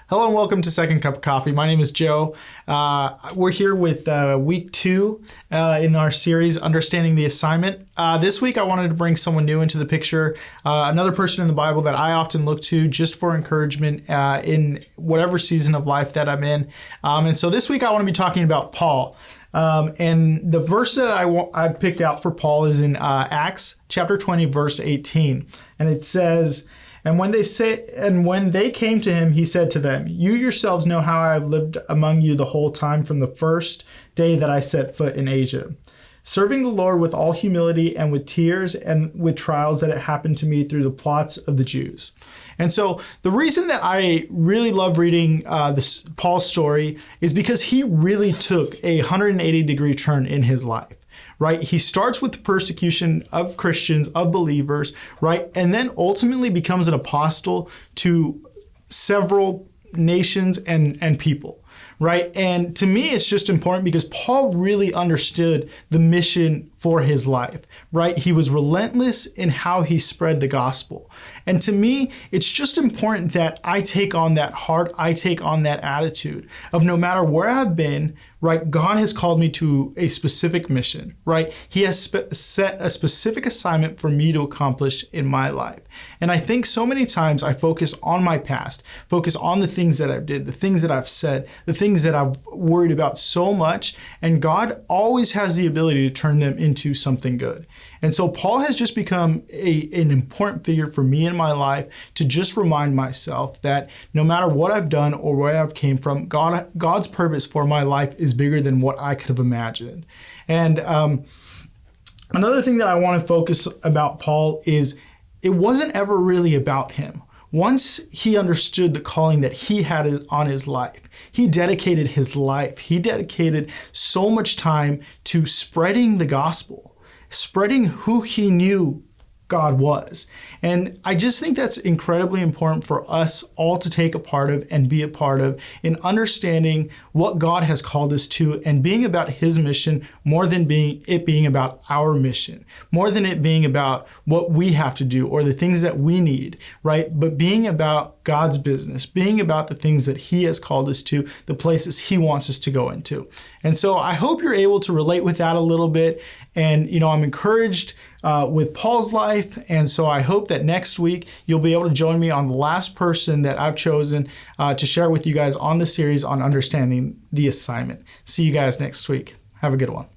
Hello and welcome to Second Cup of Coffee. My name is Joe. We're here with week 2 in our series, Understanding the Assignment. This week I wanted to bring someone new into the picture, another person in the Bible that I often look to just for encouragement in whatever season of life that I'm in. And so this week I want to be talking about Paul. And the verse that I picked out for Paul is in Acts chapter 20, verse 18. And it says, And when they came to him, he said to them, You yourselves know how I have lived among you the whole time from the first day that I set foot in Asia, serving the Lord with all humility and with tears and with trials that had happened to me through the plots of the Jews. And so the reason that I really love reading Paul's story is because he really took a 180-degree turn in his life. Right? He starts with the persecution of Christians, of believers, right? And then ultimately becomes an apostle to several nations and people, right? And to me, it's just important because Paul really understood the mission for his life, right? He was relentless in how he spread the gospel. And to me, it's just important that I take on that heart, I take on that attitude of no matter where I've been, right? God has called me to a specific mission, right? He has set a specific assignment for me to accomplish in my life. And I think so many times I focus on my past, focus on the things that I've did, the things that I've said, the things that I've worried about so much. And God always has the ability to turn them into something good. And so Paul has just become an important figure for me in my life to just remind myself that no matter what I've done or where I've came from, God's purpose for my life is bigger than what I could have imagined. And another thing that I want to focus about Paul is it wasn't ever really about him. Once he understood the calling that he had on his life, he dedicated his life. He dedicated so much time to spreading the gospel, spreading who he knew God was. And I just think that's incredibly important for us all to take a part of and be a part of in understanding what God has called us to and being about his mission more than being about our mission, more than it being about what we have to do or the things that we need, right? But being about God's business, being about the things that he has called us to, the places he wants us to go into. And so I hope you're able to relate with that a little bit. And, I'm encouraged with Paul's life. And so I hope that next week you'll be able to join me on the last person that I've chosen to share with you guys on the series on Understanding the Assignment. See you guys next week. Have a good one.